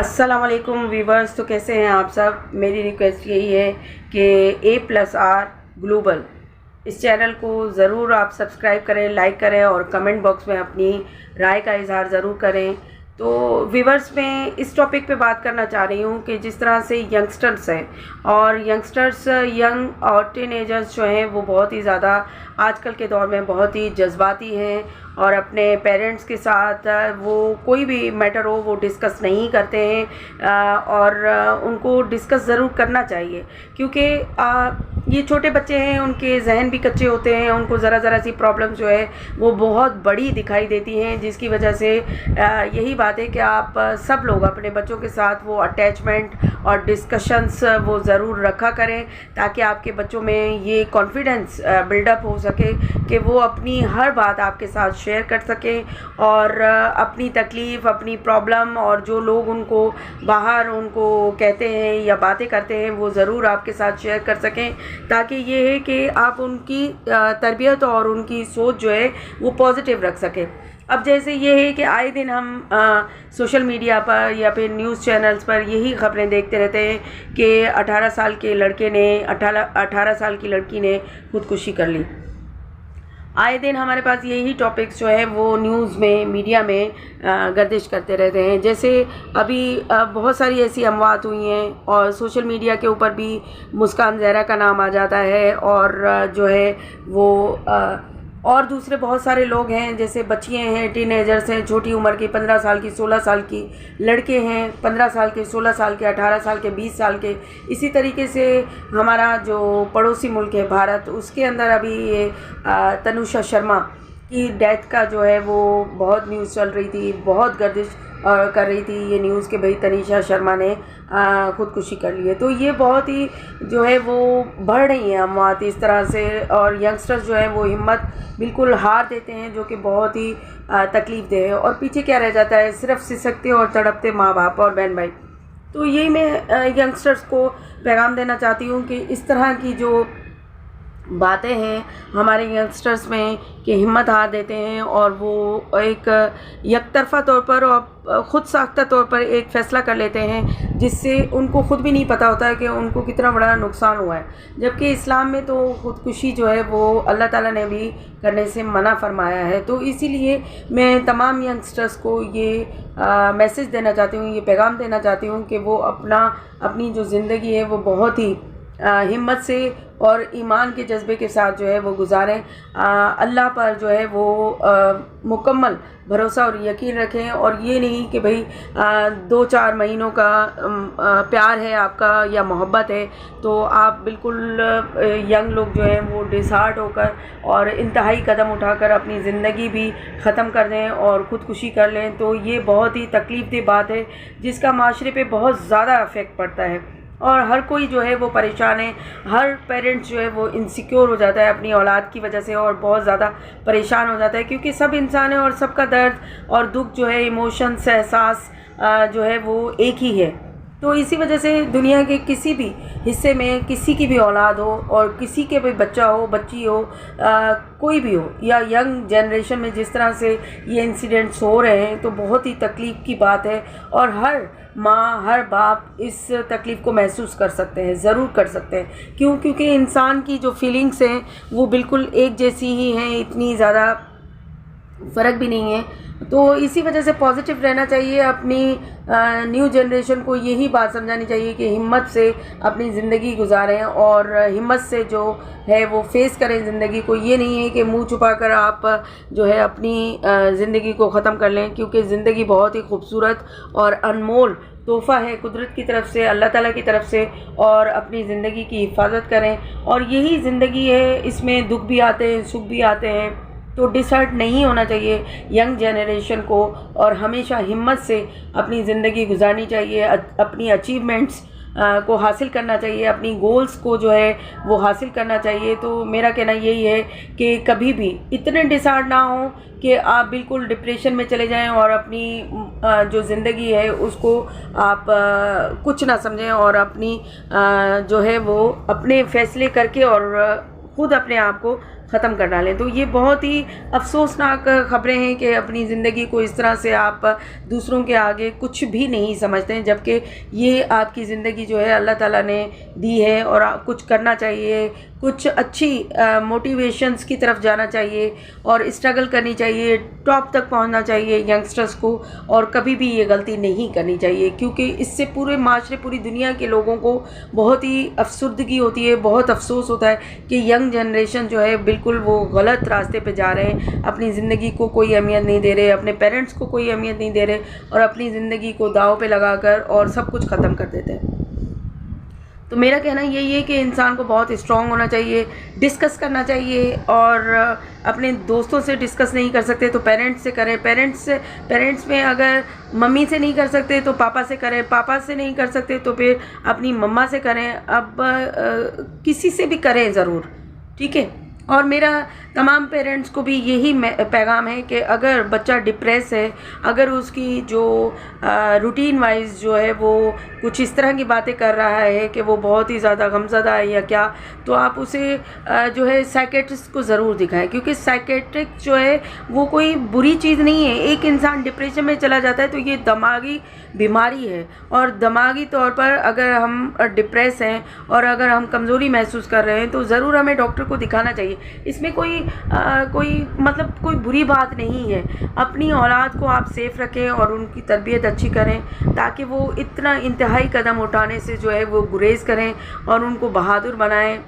अस्सलाम वालेकुम वीवर्स। तो कैसे हैं आप सब। मेरी रिक्वेस्ट यही है कि A+R ग्लोबल इस चैनल को ज़रूर आप सब्सक्राइब करें, लाइक करें और कमेंट बॉक्स में अपनी राय का इजहार ज़रूर करें। तो वीवर्स में इस टॉपिक पे बात करना चाह रही हूँ कि जिस तरह से यंगस्टर्स हैं और यंग और टीनेजर्स जो हैं वो बहुत ही ज़्यादा आजकल के दौर में बहुत ही जज्बाती हैं और अपने पेरेंट्स के साथ वो कोई भी मैटर हो वो डिस्कस नहीं करते हैं और उनको डिस्कस ज़रूर करना चाहिए, क्योंकि ये छोटे बच्चे हैं, उनके जहन भी कच्चे होते हैं, उनको ज़रा सी प्रॉब्लम जो है वो बहुत बड़ी दिखाई देती हैं, जिसकी वजह से यही बात है कि आप सब लोग अपने बच्चों के साथ वो अटैचमेंट और डिस्कशंस वो ज़रूर रखा करें, ताकि आपके बच्चों में ये कॉन्फिडेंस बिल्डअप हो सके कि वो अपनी हर बात आपके साथ शेयर कर सकें और अपनी तकलीफ़, अपनी प्रॉब्लम और जो लोग उनको बाहर उनको कहते हैं या बातें करते हैं वो ज़रूर आपके साथ शेयर कर सकें, ताकि ये है कि आप उनकी तरबियत और उनकी सोच जो है वो पॉजिटिव रख सकें। अब जैसे ये है कि आए दिन हम सोशल मीडिया पर या फिर न्यूज़ चैनल्स पर यही ख़बरें देखते रहते हैं कि 18 साल के लड़के ने 18 साल की लड़की ने खुदकुशी कर ली। आए दिन हमारे पास यही टॉपिक्स जो है वो न्यूज़ में, मीडिया में गर्दिश करते रहते हैं। जैसे अभी बहुत सारी ऐसी अमवात हुई हैं और सोशल मीडिया के ऊपर भी मुस्कान ज़हरा का नाम आ जाता है और जो है वो और दूसरे बहुत सारे लोग हैं, जैसे बच्चियाँ हैं, टीनेजर्स हैं, छोटी उम्र की 15 साल की, 16 साल की, लड़के हैं 15 साल के, 16 साल के, 18 साल के, 20 साल के। इसी तरीके से हमारा जो पड़ोसी मुल्क है भारत, उसके अंदर अभी ये तनुषा शर्मा की डेथ का जो है वो बहुत न्यूज़ चल रही थी, बहुत गर्दिश कर रही थी ये न्यूज़ कि भाई तनुषा शर्मा ने ख़ुदकुशी कर ली है। तो ये बहुत ही जो है वो बढ़ रही हैं अमवात इस तरह से, और यंगस्टर्स जो हैं वो हिम्मत बिल्कुल हार देते हैं, जो कि बहुत ही तकलीफ़ दे है। और पीछे क्या रह जाता है, सिर्फ सिसकते और तड़पते माँ बाप और बहन भाई। तो यही मैं यंगस्टर्स को पैगाम देना चाहती हूँ कि इस तरह की जो बातें हैं हमारे यंगस्टर्स में कि हिम्मत हार देते हैं और वो एक यकतरफ़ा तौर पर और ख़ुद साख्ता तौर पर एक फ़ैसला कर लेते हैं, जिससे उनको ख़ुद भी नहीं पता होता है कि उनको कितना बड़ा नुकसान हुआ है। जबकि इस्लाम में तो ख़ुदकुशी जो है वो अल्लाह ताला ने भी करने से मना फरमाया है। तो इसीलिए मैं तमाम यंगस्टर्स को ये मैसेज देना चाहती हूँ, ये पैगाम देना चाहती हूँ कि वो अपनी जो ज़िंदगी है वो बहुत ही हिम्मत से और ईमान के जज्बे के साथ जो है वो गुजारें। अल्लाह पर जो है वो मुकम्मल भरोसा और यकीन रखें, और ये नहीं कि भाई 2-4 महीनों का प्यार है आपका या मोहब्बत है तो आप बिल्कुल यंग लोग जो हैं वो डिसहार्ट होकर और इंतहाई कदम उठाकर अपनी ज़िंदगी भी ख़त्म कर दें और ख़ुदकुशी कर लें। तो ये बहुत ही तकलीफ़देह बात है, जिसका माशरे पे बहुत ज़्यादा इफ़ेक्ट पड़ता है और हर कोई जो है वो परेशान है। हर पेरेंट्स जो है वो इनसिक्योर हो जाता है अपनी औलाद की वजह से और बहुत ज़्यादा परेशान हो जाता है, क्योंकि सब इंसान है और सबका दर्द और दुख जो है, इमोशंस, एहसास जो है वो एक ही है। तो इसी वजह से दुनिया के किसी भी हिस्से में किसी की भी औलाद हो और किसी के भी बच्चा हो, बच्ची हो, कोई भी हो, या यंग जनरेशन में जिस तरह से ये इंसिडेंट्स हो रहे हैं तो बहुत ही तकलीफ़ की बात है। और हर माँ, हर बाप इस तकलीफ़ को महसूस कर सकते हैं, ज़रूर कर सकते हैं। क्यों? क्योंकि इंसान की जो फीलिंग्स हैं वो बिल्कुल एक जैसी ही हैं, इतनी ज़्यादा फ़र्क भी नहीं है। तो इसी वजह से पॉजिटिव रहना चाहिए। अपनी न्यू जनरेशन को यही बात समझानी चाहिए कि हिम्मत से अपनी ज़िंदगी गुजारें और हिम्मत से जो है वो फेस करें ज़िंदगी को। ये नहीं है कि मुंह छुपाकर आप जो है अपनी ज़िंदगी को ख़त्म कर लें, क्योंकि ज़िंदगी बहुत ही खूबसूरत और अनमोल तोहफ़ा है कुदरत की तरफ से, अल्लाह ताला की तरफ से। और अपनी ज़िंदगी की हिफाजत करें और यही ज़िंदगी है, इसमें दुख भी आते हैं, सुख भी आते हैं। तो डिसहार्ट नहीं होना चाहिए यंग जनरेशन को और हमेशा हिम्मत से अपनी ज़िंदगी गुजारनी चाहिए, अपनी अचीवमेंट्स को हासिल करना चाहिए, अपनी गोल्स को जो है वो हासिल करना चाहिए। तो मेरा कहना यही है कि कभी भी इतने डिसहार्ट ना हो कि आप बिल्कुल डिप्रेशन में चले जाएं और अपनी जो ज़िंदगी है उसको आप कुछ ना समझें और अपनी जो है वो अपने फ़ैसले करके और ख़ुद अपने आप को ख़त्म कर डालें। तो ये बहुत ही अफसोसनाक ख़बरें हैं कि अपनी ज़िंदगी को इस तरह से आप दूसरों के आगे कुछ भी नहीं समझते हैं, जबकि ये आपकी ज़िंदगी जो है अल्लाह ताला ने दी है और कुछ करना चाहिए, कुछ अच्छी मोटिवेशंस की तरफ जाना चाहिए और स्ट्रगल करनी चाहिए, टॉप तक पहुंचना चाहिए यंगस्टर्स को, और कभी भी ये गलती नहीं करनी चाहिए, क्योंकि इससे पूरे माशरे, पूरी दुनिया के लोगों को बहुत ही अफसुर्दगी होती है, बहुत अफसोस होता है कि यंग जनरेशन जो है बिल्कुल वो गलत रास्ते पे जा रहे हैं, अपनी ज़िंदगी को कोई अहमियत नहीं दे रहे, अपने पेरेंट्स को कोई अहमियत नहीं दे रहे और अपनी ज़िंदगी को दाव पे लगाकर और सब कुछ ख़त्म कर देते हैं। तो मेरा कहना यही है कि इंसान को बहुत स्ट्रॉन्ग होना चाहिए, डिस्कस करना चाहिए, और अपने दोस्तों से डिस्कस नहीं कर सकते तो पेरेंट्स से करें, पेरेंट्स में अगर मम्मी से नहीं कर सकते तो पापा से करें, पापा से नहीं कर सकते तो फिर अपनी मम्मा से करें, अब किसी से भी करें ज़रूर, ठीक है। और मेरा तमाम पेरेंट्स को भी यही पैगाम है कि अगर बच्चा डिप्रेस है, अगर उसकी जो रूटीन वाइज जो है वो कुछ इस तरह की बातें कर रहा है कि वो बहुत ही ज़्यादा गमज़दा है या क्या, तो आप उसे जो है साइकेट्रिस्ट को ज़रूर दिखाएं, क्योंकि साइकेट्रिस्ट जो है वो कोई बुरी चीज़ नहीं है। एक इंसान डिप्रेशन में चला जाता है तो ये दिमागी बीमारी है, और दिमागी तौर पर अगर हम डिप्रेस हैं और अगर हम कमज़ोरी महसूस कर रहे हैं तो ज़रूर हमें डॉक्टर को दिखाना चाहिए। इसमें कोई बुरी बात नहीं है। अपनी औलाद को आप सेफ़ रखें और उनकी तरबियत अच्छी करें, ताकि वो इतना इंतहाई कदम उठाने से जो है वो गुरेज़ करें और उनको बहादुर बनाएं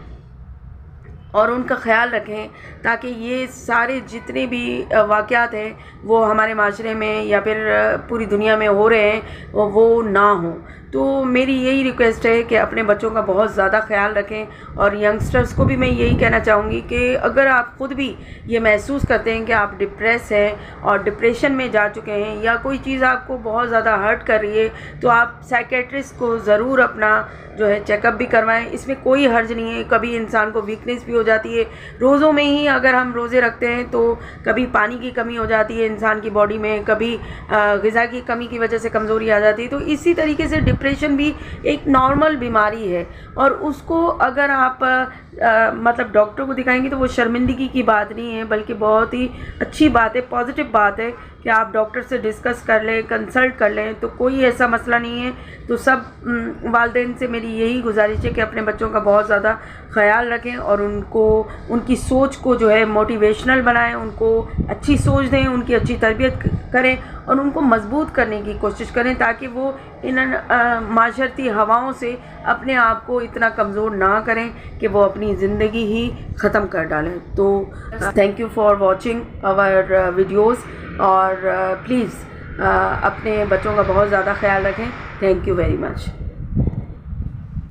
और उनका ख़्याल रखें, ताकि ये सारे जितने भी वाक़यात हैं वो हमारे माशरे में या फिर पूरी दुनिया में हो रहे हैं वो ना हों। तो मेरी यही रिक्वेस्ट है कि अपने बच्चों का बहुत ज़्यादा ख्याल रखें, और यंगस्टर्स को भी मैं यही कहना चाहूँगी कि अगर आप ख़ुद भी ये महसूस करते हैं कि आप डिप्रेस हैं और डिप्रेशन में जा चुके हैं या कोई चीज़ आपको बहुत ज़्यादा हर्ट कर रही है, तो आप साइकेट्रिस्ट को ज़रूर अपना जो है चेकअप भी करवाएं। इसमें कोई हर्ज नहीं है। कभी इंसान को वीकनेस भी हो जाती है, रोज़ों में ही अगर हम रोज़े रखते हैं तो कभी पानी की कमी हो जाती है इंसान की बॉडी में, कभी ग़िज़ा की कमी की वजह से कमज़ोरी आ जाती है। तो इसी तरीके से डिप्रेशन भी एक नॉर्मल बीमारी है, और उसको अगर आप मतलब डॉक्टर को दिखाएंगे तो वो शर्मिंदगी की बात नहीं है, बल्कि बहुत ही अच्छी बात है, पॉजिटिव बात है कि आप डॉक्टर से डिस्कस कर लें, कंसल्ट कर लें, तो कोई ऐसा मसला नहीं है। तो सब वालिदैन से मेरी यही गुजारिश है कि अपने बच्चों का बहुत ज़्यादा ख़याल रखें और उनको उनकी सोच को जो है मोटिवेशनल बनाएं, उनको अच्छी सोच दें, उनकी अच्छी तरबियत करें और उनको मजबूत करने की कोशिश करें, ताकि वो इन माशरती हवाओं से अपने आप को इतना कमज़ोर ना करें कि वो अपनी ज़िंदगी ही ख़त्म कर डालें। तो thank you for watching our videos, और प्लीज़ अपने बच्चों का बहुत ज़्यादा ख्याल रखें। Thank you very much.